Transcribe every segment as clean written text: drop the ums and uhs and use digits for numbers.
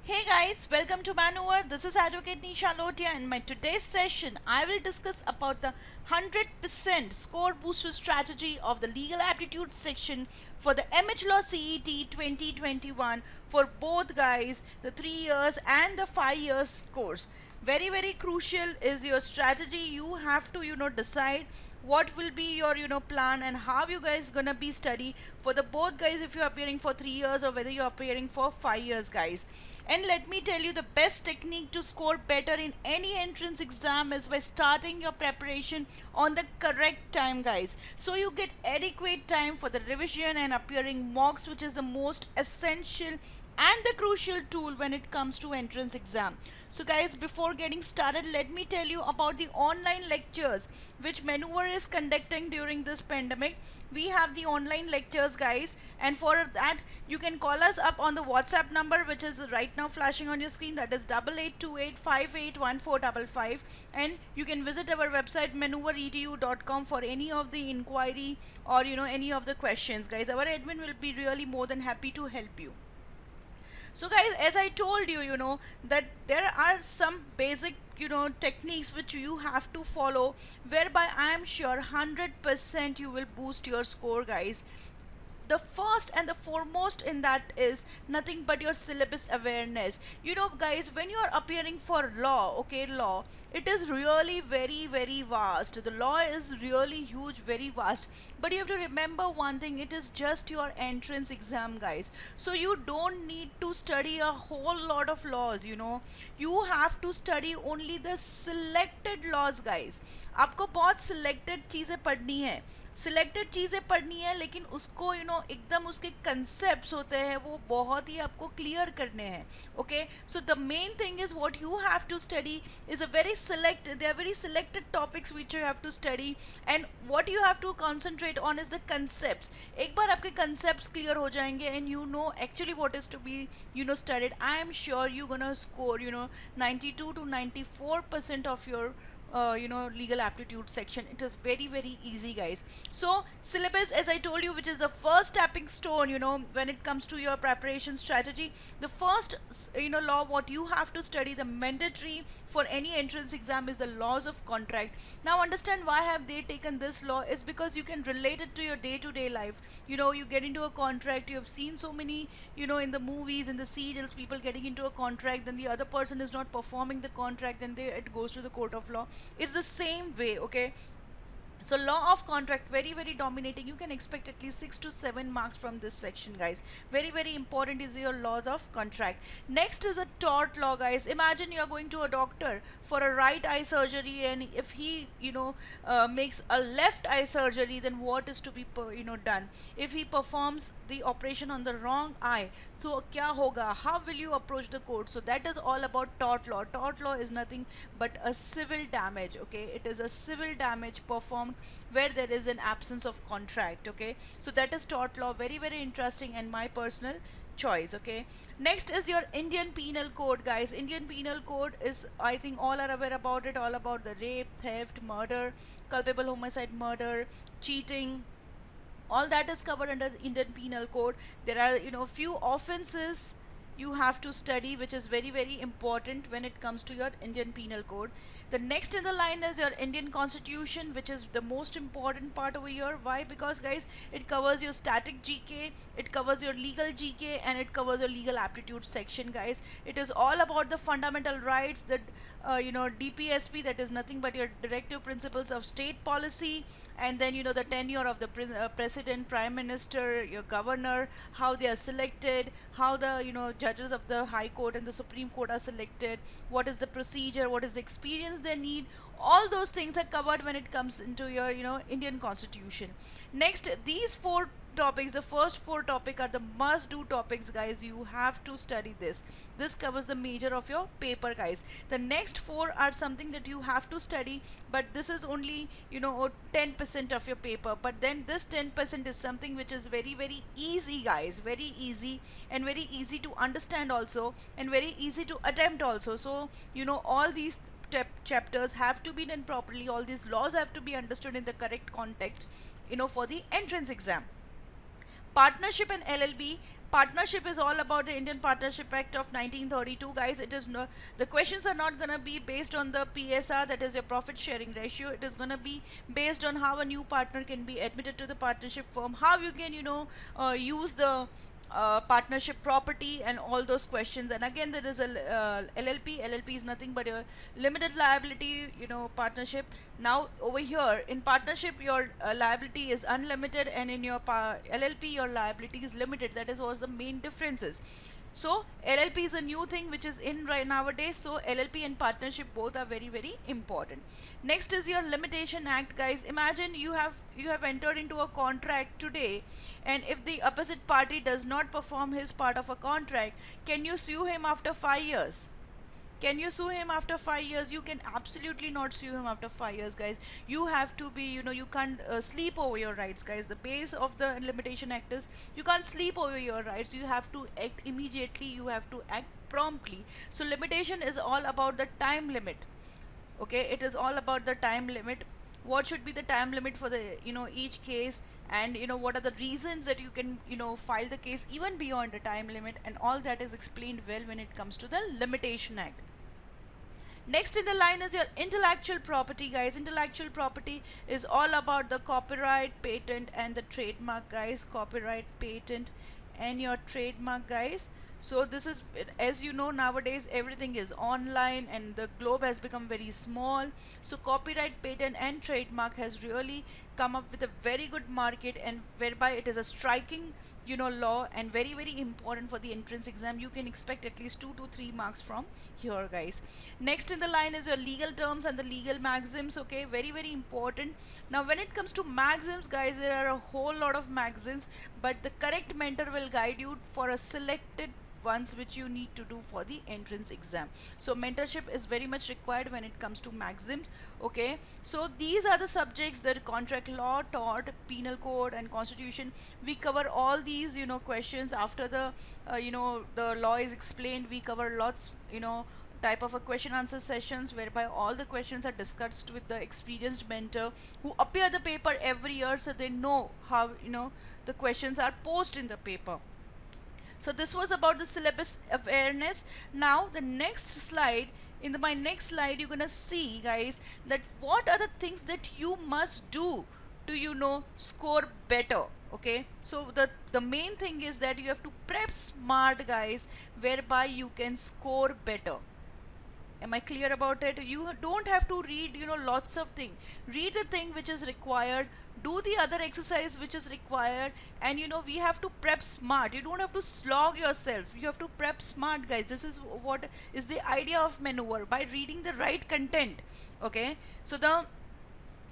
Hey guys, welcome to Maneuver. This is Advocate Nisha Lotia. In my today's session, I will discuss about the 100% score booster strategy of the legal aptitude section for the MH Law CET 2021 for both guys, the 3 years and the 5 years course. Very crucial is your strategy. You have to decide what will be your plan and how you guys gonna be study for the both guys if you're appearing for 3 years or whether you're appearing for 5 years guys. And let me tell you, the best technique to score better in any entrance exam is by starting your preparation on the correct time guys, so you get adequate time for the revision and appearing mocks, which is the most essential and the crucial tool when it comes to entrance exam. So guys, before getting started, let me tell you about the online lectures which Maneuver is conducting during this pandemic. We have the online lectures guys, and for that you can call us up on the WhatsApp number which is right now flashing on your screen, that is 8828581455, and you can visit our website maneuveredu.com for any of the inquiry or any of the questions guys. Our admin will be really more than happy to help you. So guys, as I told you, that there are some basic techniques which you have to follow, whereby I am sure 100% you will boost your score guys. The first and the foremost in that is nothing but your syllabus awareness. Guys, when you are appearing for law, okay, law, it is really very vast. The law is really huge, very vast, but you have to remember one thing, it is just your entrance exam guys. So you don't need to study a whole lot of laws. You have to study only the selected laws guys. आपको बहुत selected चीज़ें पढ़नी है, selected चीज़ें पढ़नी है, लेकिन उसको एकदम उसके कंसेप्ट होते हैं वो बहुत ही आपको क्लियर करने हैं. Okay, so the main thing is what you have to study is a very they are very selected topics which you have to study, and what you have to concentrate on is the concept. एक बार आपके concept clear हो जाएंगे and actually what is to be studied, I am sure you gonna score 92 to 94% of your legal aptitude section. It is very easy guys. So syllabus, as I told you, which is the first stepping stone when it comes to your preparation strategy. The first law what you have to study, the mandatory for any entrance exam, is the laws of contract. Now understand why have they taken this law is because you can relate it to your day-to-day life. You get into a contract, you have seen so many in the movies, in the serials, people getting into a contract, then the other person is not performing the contract, then it goes to the court of law. It's the same way, okay? So law of contract, very dominating. You can expect at least 6 to 7 marks from this section guys. Very important is your laws of contract. Next is a tort law guys. Imagine you are going to a doctor for a right eye surgery, and if he makes a left eye surgery, then what is to be done if he performs the operation on the wrong eye. So kya hoga, how will you approach the court? So that is all about tort law. Tort law is nothing but a civil damage, okay? It is a civil damage performed where there is an absence of contract, okay? So that is tort law. Very interesting and my personal choice, okay? Next is your Indian Penal Code guys. Indian Penal Code is, I think all are aware about it, all about the rape, theft, murder, culpable homicide, murder, cheating, all that is covered under the Indian Penal Code. There are few offenses you have to study which is very important when it comes to your Indian Penal Code. The next in the line is your Indian Constitution, which is the most important part over here. Why? Because guys, it covers your static GK, it covers your legal GK, and it covers your legal aptitude section guys. It is all about the fundamental rights, that DPSP, that is nothing but your directive principles of state policy, and then the tenure of the president, prime minister, your governor, how they are selected, how the judges of the high court and the supreme court are selected, what is the procedure, what is the experience they need. All those things are covered when it comes into your Indian Constitution. Next, these four topics, the first four topics are the must do topics guys. You have to study this covers the major of your paper guys. The next four are something that you have to study, but this is only 10% of your paper. But then this 10% is something which is very easy guys, very easy, and very easy to understand also, and very easy to attempt also. So all these chapters have to be done properly, all these laws have to be understood in the correct context for the entrance exam. Partnership and LLB. Partnership is all about the Indian Partnership Act of 1932, guys. It is no, the questions are not going to be based on the PSR, that is your profit sharing ratio. It is going to be based on how a new partner can be admitted to the partnership firm, how you can, use the partnership property and all those questions. And again, there is a LLP is nothing but a limited liability, partnership. Now over here in partnership, your liability is unlimited, and in your LLP your liability is limited. That is what the main difference is. So LLP is a new thing which is in right nowadays. So LLP and partnership both are very, very important. Next is your limitation act, guys. Imagine you have entered into a contract today, and if the opposite party does not perform his part of a contract, can you sue him after 5 years? Can you sue him after 5 years? You can absolutely not sue him after 5 years, guys. You have to be, you can't sleep over your rights, guys. The base of the limitation act is you can't sleep over your rights. You have to act immediately, you have to act promptly. So limitation is all about the time limit. Okay, it is all about the time limit. What should be the time limit for the, each case, and what are the reasons that you can, file the case even beyond the time limit, and all that is explained well when it comes to the limitation act. Next in the line is your intellectual property, guys. Intellectual property is all about the copyright, patent, and the trademark, guys. Copyright, patent, and your trademark, guys. So this is, as you know, nowadays everything is online and the globe has become very small. So copyright, patent, and trademark has really come up with a very good market, and whereby it is a striking, law, and very, very important for the entrance exam. You can expect at least 2 to 3 marks from here, guys. Next in the line is your legal terms and the legal maxims. Okay, very, very important. Now when it comes to maxims, guys, there are a whole lot of maxims, but the correct mentor will guide you for a selected ones which you need to do for the entrance exam. So mentorship is very much required when it comes to maxims. Okay, so these are the subjects that contract law, tort, penal code, and constitution. We cover all these, questions after the the law is explained. We cover lots, type of a question answer sessions, whereby all the questions are discussed with the experienced mentor who appear the paper every year, so they know how, the questions are posed in the paper. So this was about the syllabus awareness. Now the next slide, my next slide, you're gonna see, guys, that what are the things that you must do to score better. Okay, so the main thing is that you have to prep smart, guys, whereby you can score better. Am I clear about it? You don't have to read, lots of things. Read the thing which is required, do the other exercise which is required, and we have to prep smart. You don't have to slog yourself. You have to prep smart, guys. This is what is the idea of maneuver, by reading the right content. Okay, so the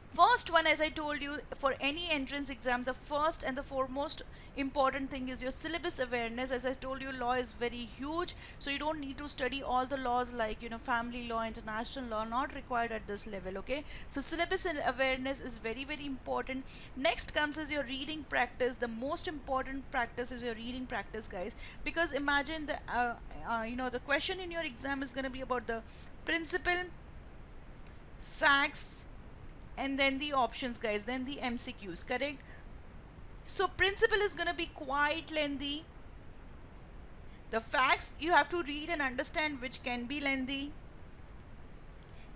first one, as I told you, for any entrance exam, the first and the foremost important thing is your syllabus awareness. As I told you, law is very huge, so you don't need to study all the laws like family law, international law, not required at this level. Okay, so syllabus and awareness is very, very important. Next comes is your reading practice. The most important practice is your reading practice, guys, because imagine the question in your exam is going to be about the principle, facts, and then the options, guys, then the MCQs, correct? So principle is going to be quite lengthy. The facts you have to read and understand, which can be lengthy.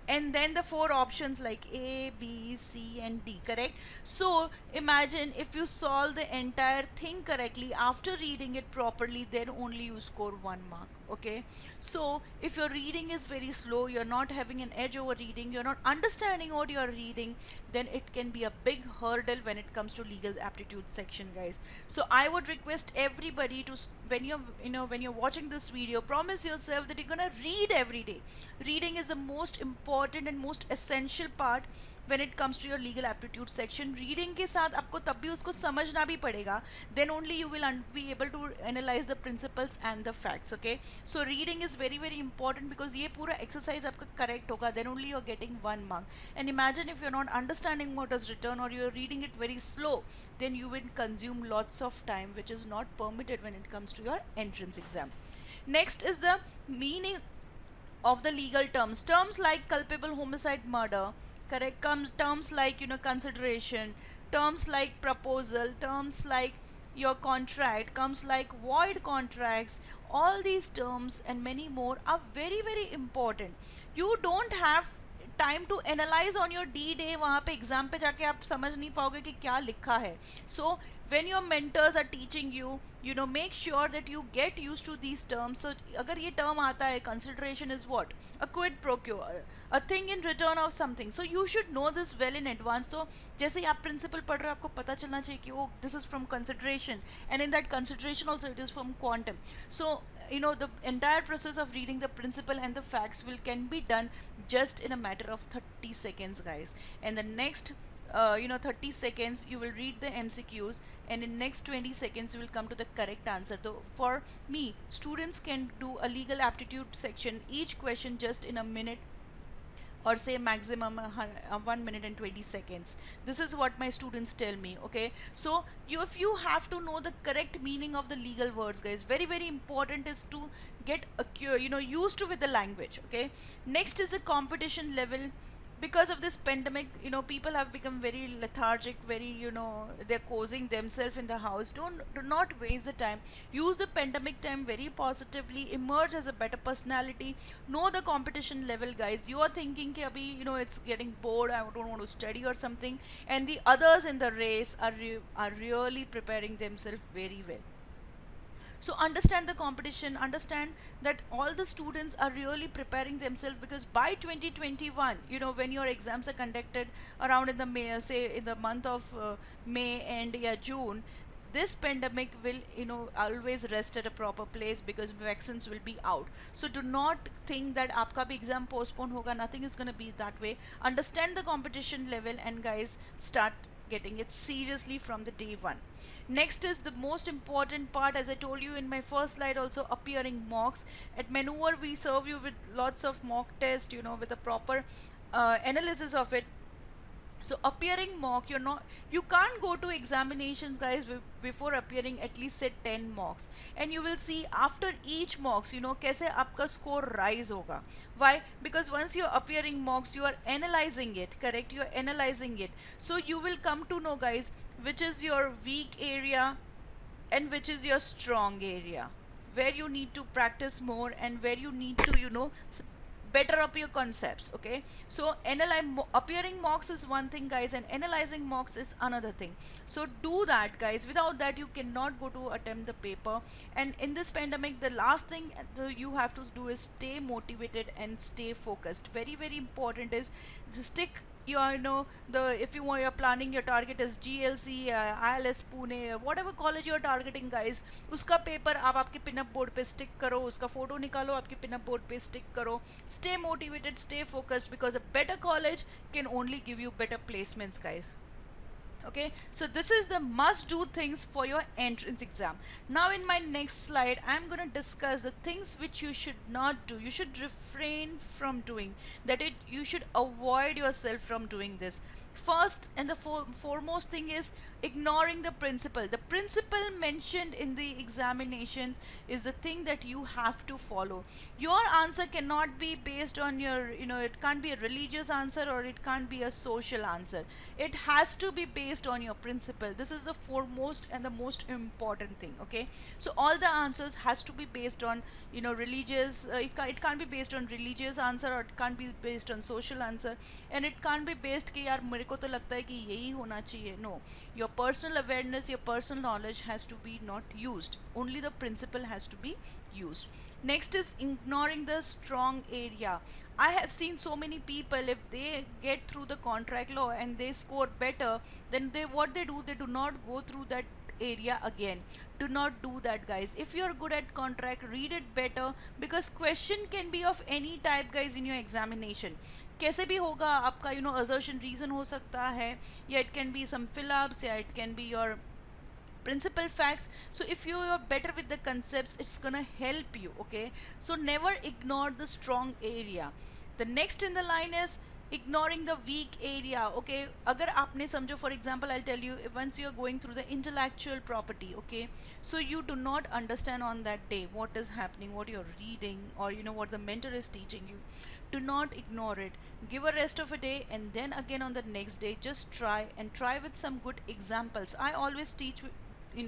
And then the 4 options like A, B, C, and D, correct? So imagine if you solve the entire thing correctly after reading it properly, then only you score 1 mark. Okay, so if your reading is very slow, you're not having an edge over reading, you're not understanding what you're reading, then it can be a big hurdle when it comes to legal aptitude section, guys. So I would request everybody to, when you're watching this video, promise yourself that you're gonna read every day. Reading is the most important and most essential part when it comes to your legal aptitude section. Reading के साथ आपको तब भी उसको समझना भी पड़ेगा, then only you will be able to analyze the principles and the facts. Okay, so reading is very, very important, because ये पूरा exercise आपका correct होगा, then only you're getting 1 mark. And imagine if you're not understanding what is written, or you're reading it very slow, then you will consume lots of time, which is not permitted when it comes to your entrance exam. Next is the meaning of the legal terms. Terms like culpable, homicide, murder, correct? Terms like consideration, terms like proposal, terms like your contract comes like void contracts. All these terms and many more are very very important. You don't have time to analyse on your D day, वहाँ पे exam पे जाके आप समझ नहीं पाओगे कि क्या लिखा है. सो when your mentors are teaching you, you know, make sure that you get used to these terms. So अगर ये term आता है, consideration is what, a quid pro quo, a thing in return of something. So you should know this well in advance. तो जैसे ही आप principle पढ़ रहे हो, आपको पता चलना चाहिए कि oh, this is from consideration, and in that consideration also it is from quantum. So you know, the entire process of reading the principle and the facts can be done just in a matter of 30 seconds, guys. And the next 30 seconds you will read the MCQs, and in next 20 seconds you will come to the correct answer. So for me, students can do a legal aptitude section, each question just in a minute, or say maximum 1 minute and 20 seconds. This is what my students tell me. Okay, so if you have to know the correct meaning of the legal words, guys, very very important is to get used to with the language. Okay, next is the competition level. Because of this pandemic, people have become very lethargic, very, they're causing themselves in the house. Do not waste the time. Use the pandemic time very positively. Emerge as a better personality. Know the competition level, guys. You are thinking कि अभी, it's getting bored, I don't want to study or something, and the others in the race are really preparing themselves very well. So understand the competition, understand that all the students are really preparing themselves, because by 2021, when your exams are conducted around in the May, say in the month of May and June, this pandemic will always rest at a proper place, because vaccines will be out. So do not think that aapka bhi exam postpone hoga. Nothing is going to be that way. Understand the competition level, and guys, start getting it seriously from the day one. Next is the most important part, as I told you in my first slide also, appearing mocks. At Maneuver we serve you with lots of mock tests, with a proper analysis of it. So appearing mock, you can't go to examinations, guys, before appearing at least say 10 mocks, and you will see after each mocks, kaise aapka score rise hoga. Why? Because once you're appearing mocks, you are analyzing it, correct? You're analyzing it, so you will come to know, guys, which is your weak area and which is your strong area, where you need to practice more and where you need to better up your concepts. Okay, so appearing mocks is one thing, guys, and analyzing mocks is another thing. So do that, guys. Without that, you cannot go to attempt the paper. And in this pandemic, the last thing you have to do is stay motivated and stay focused. Very very important is to stick if you want, you're planning, your target is GLC, ILS Pune, whatever college you're targeting, guys, uska paper aap aapke pinup board pe stick karo, uska photo nikalo, aapke pinup board pe stick karo. Stay motivated, stay focused, because a better college can only give you better placements, guys. Okay, so this is the must do things for your entrance exam. Now in my next slide, I'm going to discuss the things which you should not do, you should refrain from doing, you should avoid yourself from doing this. First and the foremost thing is ignoring the principle. The principle mentioned in the examinations is the thing that you have to follow. Your answer cannot be based on your, it can't be a religious answer or it can't be a social answer. It has to be based on your principle. This is the foremost and the most important thing. Okay, so all the answers has to be based on religious, it can't be based on religious answer, or it can't be based on social answer, and it can't be based कि यार मेरे को तो लगता है कि यही होना चाहिए. No, your personal awareness, your personal knowledge has to be not used. Only the principle has to be used. Next is ignoring the strong area. I have seen so many people, if they get through the contract law and they score better, then they do not go through that area again. Do not do that, guys. If you're good at contract, read it better, because question can be of any type, guys, in your examination. कैसे भी होगा आपका assertion reason हो सकता है, या it can be some fill-ups, या it can be your principal facts. So if you are better with the concepts, it's gonna help you. Okay, so never ignore the strong area. The next in the line is ignoring the weak area. Okay, agar aapne samjho, for example, I'll tell you, if once you are going through the intellectual property, okay, so you do not understand on that day what is happening, what you're reading, or what the mentor is teaching you, do not ignore it. Give a rest of a day, and then again on the next day just try with some good examples. I always teach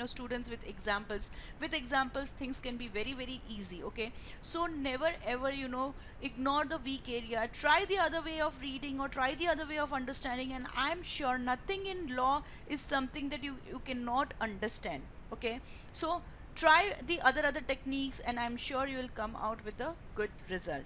students with examples. With examples things can be very very easy. Okay, so never ever ignore the weak area. Try the other way of reading or try the other way of understanding, and I'm sure nothing in law is something that you cannot understand. Okay, so try the other techniques, and I'm sure you will come out with a good result.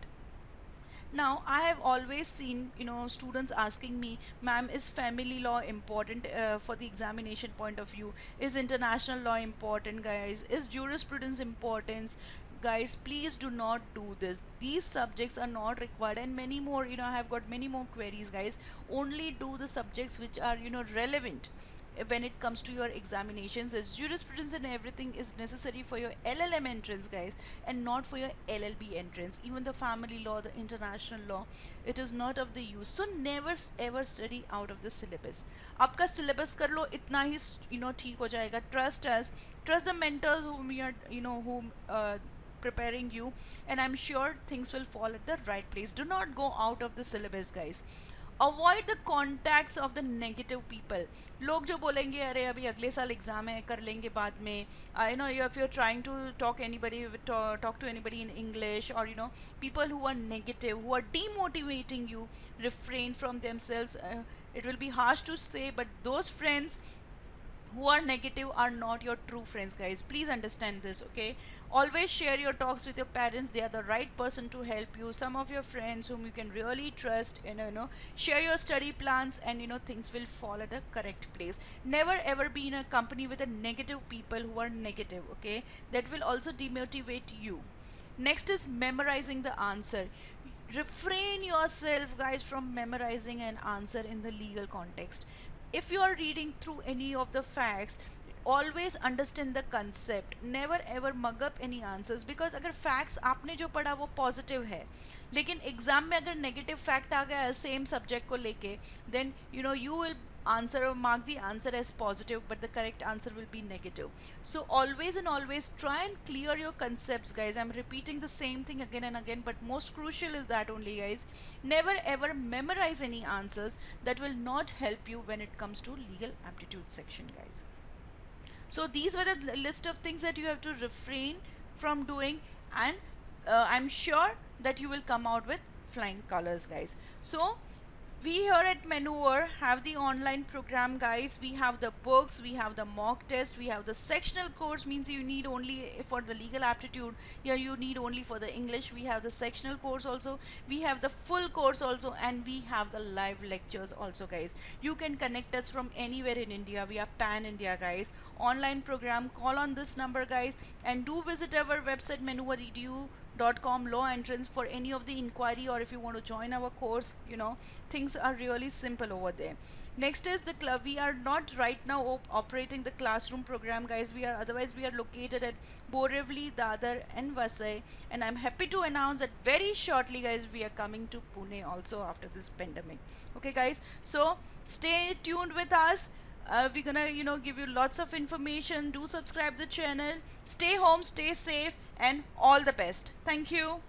Now, I have always seen, students asking me, ma'am, is family law important for the examination point of view? Is international law important, guys? Is jurisprudence important? Guys, please do not do this. These subjects are not required, and many more, I have got many more queries, guys. Only do the subjects which are, relevant when it comes to your examinations. As jurisprudence and everything is necessary for your LLM entrance, guys, and not for your LLB entrance. Even the family law, the international law, it is not of the use. So never ever study out of the syllabus. आपका syllabus कर लो, इतना ही ठीक हो जाएगा. Trust us, trust the mentors whom you are whom preparing you, and I'm sure things will fall at the right place. Do not go out of the syllabus, guys. Avoid the contacts of the negative people. लोग जो बोलेंगे अरे अभी अगले साल exam है कर लेंगे बाद में. If you're trying to talk talk to anybody in English, or people who are negative, who are demotivating you, refrain from themselves. It will be harsh to say, but those friends who are negative are not your true friends, guys. Please understand this. Okay, always share your talks with your parents. They are the right person to help you. Some of your friends whom you can really trust, share your study plans, and things will fall at the correct place. Never ever be in a company with a negative people who are negative. Okay, that will also demotivate you. Next is memorizing the answer. Refrain yourself, guys, from memorizing an answer in the legal context. If you are reading through any of the facts, always understand the concept. Never ever mug up any answers, because अगर facts आपने जो पढ़ा वो positive है, लेकिन exam में अगर negative fact आ गया सेम सब्जेक्ट को लेके, then you will answer or mark the answer as positive, but the correct answer will be negative. So always and always try and clear your concepts, guys. I'm repeating the same thing again and again, but most crucial is that only, guys. Never ever memorize any answers. That will not help you when it comes to legal aptitude section, guys. So these were the list of things that you have to refrain from doing, and I'm sure that you will come out with flying colors, guys. So we here at Maneuver have the online program, guys. We have the books, we have the mock test, we have the sectional course, means you need only for the legal aptitude. Here you need only for the English. We have the sectional course also, we have the full course also, and we have the live lectures also, guys. You can connect us from anywhere in India. We are pan India, guys. Online program, call on this number, guys, and do visit our website maneuveredu.com law entrance for any of the inquiry, or if you want to join our course. Things are really simple over there. Next is the club. We are not right now operating the classroom program, guys. We are located at Borivali, Dadar and Vasai, and I'm happy to announce that very shortly, guys, we are coming to Pune also after this pandemic. Okay, guys, so stay tuned with us. We're gonna give you lots of information. Do subscribe the channel. Stay home, stay safe, and all the best. Thank you.